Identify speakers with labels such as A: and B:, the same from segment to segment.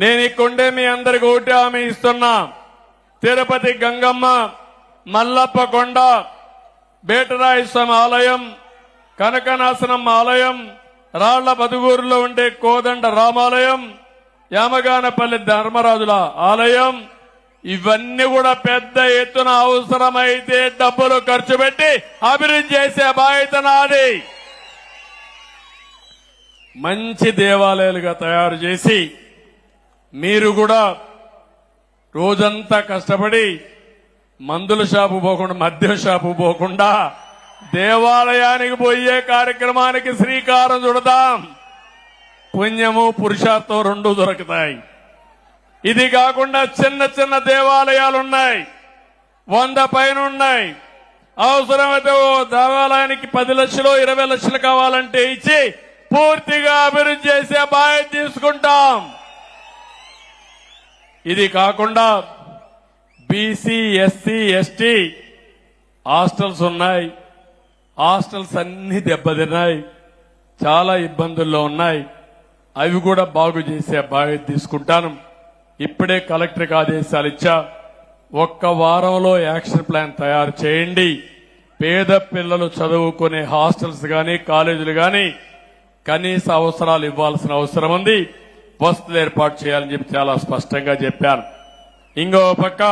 A: నేను ఇక్కడే మీ అందరికి ఒకటి హామీ ఇస్తున్నా. తిరుపతి గంగమ్మ, మల్లప్ప కొండ, బేటరాయ స్వామి ఆలయం, కనకనాశనమ్మ ఆలయం, రాళ్ల బదుగూరులో ఉండే కోదండ రామాలయం, యామగానపల్లి ధర్మరాజుల ఆలయం, ఇవన్నీ కూడా పెద్ద ఎత్తున అవసరమైతే డబ్బులు ఖర్చు పెట్టి అభివృద్ధి చేసే బాధ్యత నాది. మంచి దేవాలయాలుగా తయారు చేసి మీరు కూడా రోజంతా కష్టపడి మందుల షాపు పోకుండా, మద్యం షాపు పోకుండా దేవాలయానికి పోయే కార్యక్రమానికి శ్రీకారం చుడదాం. పుణ్యము పురుషార్థం రెండు దొరుకుతాయి. ఇది కాకుండా చిన్న చిన్న దేవాలయాలున్నాయి, 100 పైన ఉన్నాయి. అవసరమైతే ఓ దేవాలయానికి 10 లక్షలు 20 లక్షలు కావాలంటే ఇచ్చి పూర్తిగా అభివృద్ధి చేసే బాధ్యత తీసుకుంటాం. ఇది కాకుండా బీసీ, ఎస్సీ, ఎస్టీ హాస్టల్స్ ఉన్నాయి. హాస్టల్స్ అన్ని దెబ్బతిన్నాయి, చాలా ఇబ్బందుల్లో ఉన్నాయి. అవి కూడా బాగు చేసే బాధ్యత తీసుకుంటాను. ఇప్పుడే కలెక్టర్కి ఆదేశాలు ఇచ్చా. 1 వారంలో యాక్షన్ ప్లాన్ తయారు చేయండి. పేద పిల్లలు చదువుకునే హాస్టల్స్ గాని, కాలేజీలు గాని కనీస అవసరాలు ఇవ్వాల్సిన అవసరం ఉంది. వసతులు ఏర్పాటు చేయాలని చెప్పి చాలా స్పష్టంగా చెప్పాను. ఇంకో పక్క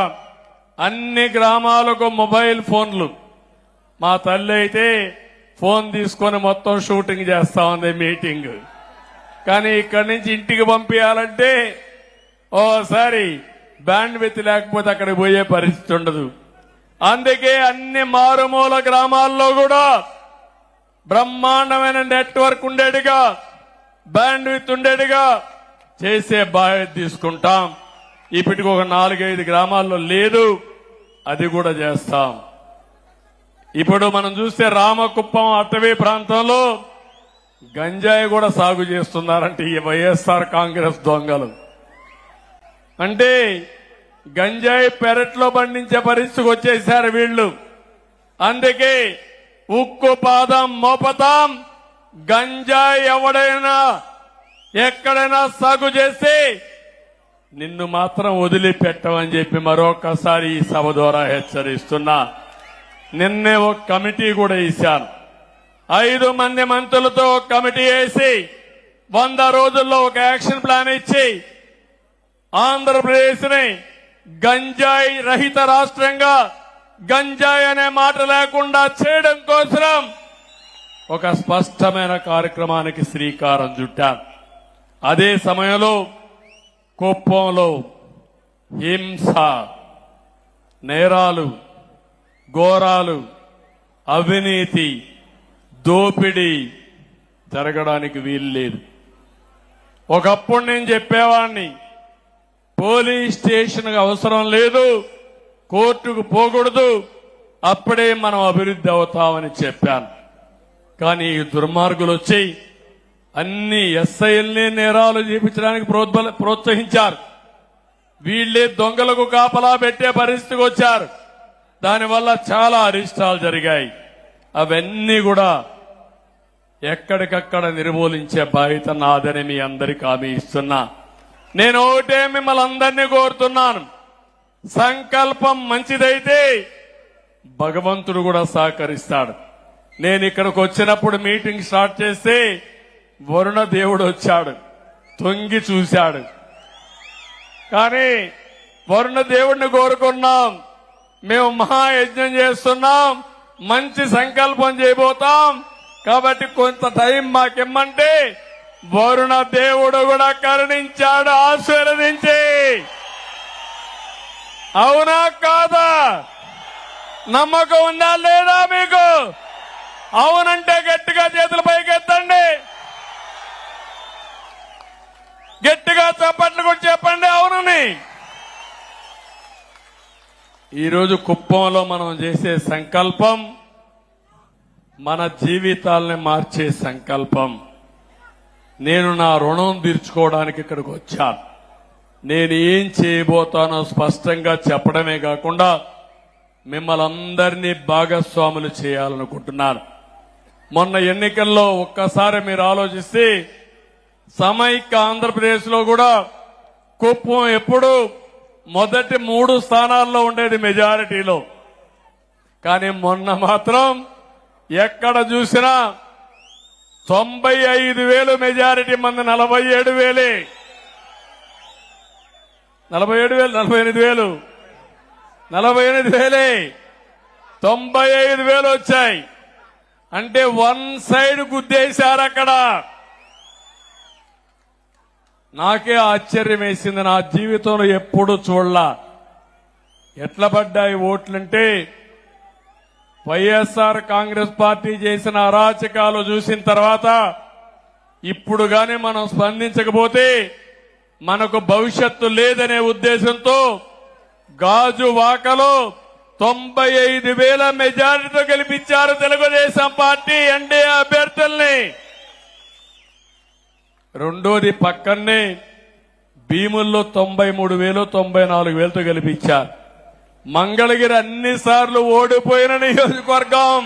A: అన్ని గ్రామాలకు మొబైల్ ఫోన్లు. మా తల్లి అయితే ఫోన్ తీసుకొని మొత్తం షూటింగ్ చేస్తా ఉంది, మీటింగ్. కానీ ఇక్కడి నుంచి ఇంటికి పంపించాలంటే ఓసారి బ్యాండ్ విత్ లేకపోతే అక్కడికి పోయే పరిస్థితి ఉండదు. అందుకే అన్ని మారుమూల గ్రామాల్లో కూడా బ్రహ్మాండమైన నెట్వర్క్ ఉండేట్టుగా, బ్యాండ్ విత్ ఉండేట్టుగా చేసే బాధ్యత తీసుకుంటాం. ఇప్పటికి ఒక 4-5 గ్రామాల్లో లేదు, అది కూడా చేస్తాం. ఇప్పుడు మనం చూస్తే రామకుప్పం అటవీ ప్రాంతంలో గంజాయి కూడా సాగు చేస్తున్నారంటే ఈ వైఎస్ఆర్ కాంగ్రెస్ దొంగలు. అంటే గంజాయి పెరట్లో పండించే పరిస్థితికి వచ్చేశారు వీళ్లు. అందుకే ఉక్కు పాదం మోపతాం. గంజాయి ఎవడైనా ఎక్కడైనా సాగు చేసి నిన్ను మాత్రం వదిలిపెట్టమని చెప్పి మరొకసారి ఈ సభ ద్వారా హెచ్చరిస్తున్నా. నిన్నే ఒక కమిటీ కూడా ఇచ్చాను. 5 మంది మంత్రులతో ఒక కమిటీ వేసి 100 రోజుల్లో ఒక యాక్షన్ ప్లాన్ ఇచ్చి ఆంధ్రప్రదేశ్ ని గంజాయి రహిత రాష్ట్రంగా, గంజాయి అనే మాట లేకుండా చేయడం కోసం ఒక స్పష్టమైన కార్యక్రమానికి శ్రీకారం చుట్టాను. అదే సమయంలో కుప్పంలో హింస, నేరాలు, ఘోరాలు, అవినీతి, దోపిడీ జరగడానికి వీల్లేదు. ఒకప్పుడు నేను చెప్పేవాడిని, పోలీస్ స్టేషన్ అవసరం లేదు, కోర్టుకు పోకూడదు, అప్పుడే మనం అభివృద్ధి అవుతామని చెప్పాను. కానీ ఈ దుర్మార్గులు వచ్చి అన్ని ఎస్ఐల్ని నేరాలు చేపించడానికి ప్రోత్సహించారు. వీళ్లే దొంగలకు కాపలా పెట్టే పరిస్థితికి వచ్చారు. దానివల్ల చాలా అరిష్టాలు జరిగాయి. అవన్నీ కూడా ఎక్కడికక్కడ నిర్మూలించే బాధ్యత నాదని మీ అందరికీ హామీ ఇస్తున్నా. నేను ఒకటే మిమ్మల్ని అందరినీ కోరుతున్నాను, సంకల్పం మంచిదైతే భగవంతుడు కూడా సహకరిస్తాడు. నేను ఇక్కడికి వచ్చినప్పుడు మీటింగ్ స్టార్ట్ చేస్తే వరుణ దేవుడు వచ్చాడు, తొంగి చూశాడు. కానీ వరుణ దేవుడిని కోరుకున్నాం, మేము మహాయజ్ఞం చేస్తున్నాం, మంచి సంకల్పం చేయబోతాం, కాబట్టి కొంత టైం మాకిమ్మంటే వరుణ దేవుడు కూడా కరుణించాడు, ఆశీర్వదించి. అవునా కాదా? నమ్మకం ఉందా లేదా మీకు? అవునంటే గట్టిగా చేతుల పైకి ఎత్తండి, గట్టిగా చప్పట్లు కూడా చెప్పండి అవునని. ఈరోజు కుప్పంలో మనం చేసే సంకల్పం మన జీవితాలని మార్చే సంకల్పం. నేను నా రుణం తీర్చుకోవడానికి ఇక్కడికి వచ్చాను. నేను ఏం చేయబోతానో స్పష్టంగా చెప్పడమే కాకుండా మిమ్మల్ని అందరినీ భాగస్వాములు చేయాలనుకుంటున్నాను. మొన్న ఎన్నికల్లో ఒక్కసారి మీరు ఆలోచిస్తే సమైక్య ఆంధ్రప్రదేశ్ లో కూడా కుప్పం ఎప్పుడు మొదటి 3 స్థానాల్లో ఉండేది మెజారిటీలో. కానీ మొన్న మాత్రం ఎక్కడ చూసినా 95,000 మెజారిటీ మంది 47,000 48,000 95,000 వచ్చాయి. అంటే వన్ సైడ్ గుద్దేశారు అక్కడ. నాకే ఆశ్చర్యం వేసింది. నా జీవితంలో ఎప్పుడు చూడలా ఎట్లా పడ్డాయి ఓట్లంటే వైఎస్ఆర్ కాంగ్రెస్ పార్టీ చేసిన అరాచకాలు చూసిన తర్వాత ఇప్పుడు గాని మనం స్పందించకపోతే మనకు భవిష్యత్తు లేదనే ఉద్దేశంతో గాజువాకలో 95,000 మెజారిటీతో గెలిపించారు తెలుగుదేశం పార్టీ ఎన్డీఏ అభ్యర్థుల్ని. రెండోది పక్కనే భీముల్లో 93,000 94,000తో గెలిపించారు. మంగళగిరి అన్నిసార్లు ఓడిపోయిన నియోజకవర్గం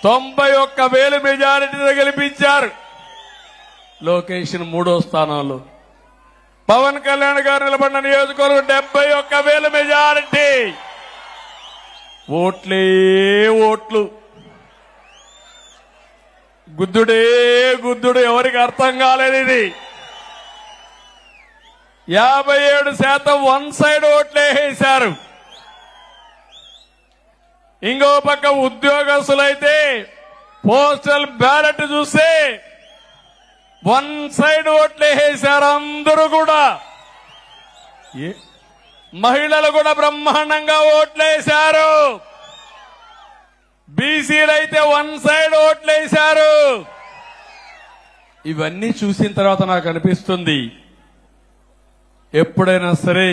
A: 91,000 మెజారిటీతో గెలిపించారు. లొకేషన్ 3వ స్థానంలో. పవన్ కళ్యాణ్ గారు నిలబడిన నియోజకవర్గం 71,000 మెజారిటీ. ఓట్లే ఓట్లు, గుద్దుడే గుద్దుడు. ఎవరికి అర్థం కాలేదు ఇది. 57% వన్ సైడ్ ఓట్లే వేశారు. ఇంకో పక్క ఉద్యోగస్తులైతే పోస్టల్ బ్యాలెట్ చూస్తే వన్ సైడ్ ఓట్లే వేశారు అందరూ కూడా. మహిళలు కూడా బ్రహ్మాండంగా ఓట్లేశారు. బీసీలైతే వన్ సైడ్ ఓట్లేశారు. ఇవన్నీ చూసిన తర్వాత నాకు అనిపిస్తుంది, ఎప్పుడైనా సరే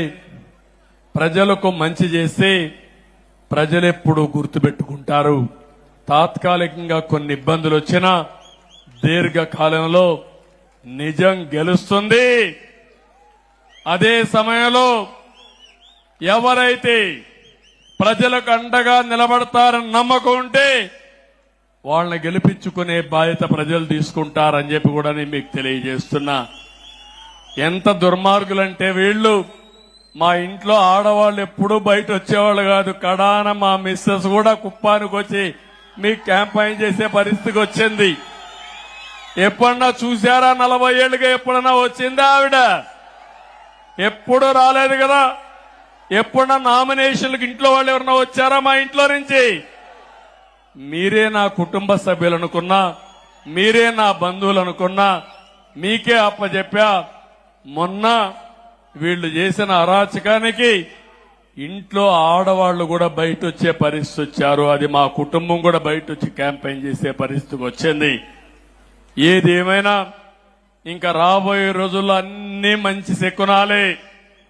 A: ప్రజలకు మంచి చేస్తే ప్రజలెప్పుడు గుర్తుపెట్టుకుంటారు. తాత్కాలికంగా కొన్ని ఇబ్బందులు వచ్చినా దీర్ఘకాలంలో నిజం గెలుస్తుంది. అదే సమయంలో ఎవరైతే ప్రజలకు అండగా నిలబడతారని నమ్మకం ఉంటే వాళ్ళని గెలిపించుకునే బాధ్యత ప్రజలు తీసుకుంటారని చెప్పి కూడా నేను మీకు తెలియజేస్తున్నా. ఎంత దుర్మార్గులంటే వీళ్ళు, మా ఇంట్లో ఆడవాళ్ళు ఎప్పుడూ బయట వచ్చేవాళ్ళు కాదు. కడాన మా మిస్సెస్ కూడా కుప్పానికి వచ్చి మీకు క్యాంపెయిన్ చేసే పరిస్థితికి వచ్చింది. ఎప్పుడన్నా చూశారా? 40 ఏళ్లుగా ఎప్పుడన్నా వచ్చిందా ఆవిడ? ఎప్పుడు రాలేదు కదా. ఎప్పుడన్నా నామినేషన్లకు ఇంట్లో వాళ్ళు ఎవరన్నా వచ్చారా మా ఇంట్లో నుంచి? మీరే నా కుటుంబ సభ్యులు అనుకున్నా, మీరే నా బంధువులు అనుకున్నా, మీకే అప్పచెప్పా. మొన్న వీళ్ళు చేసిన అరాచకానికి ఇంట్లో ఆడవాళ్లు కూడా బయట వచ్చే పరిస్థితి వచ్చారు. అది మా కుటుంబం కూడా బయట వచ్చి క్యాంపెయిన్ చేసే పరిస్థితికి వచ్చింది. ఏదేమైనా ఇంకా రాబోయే రోజుల్లో అన్ని మంచి శకునాలే.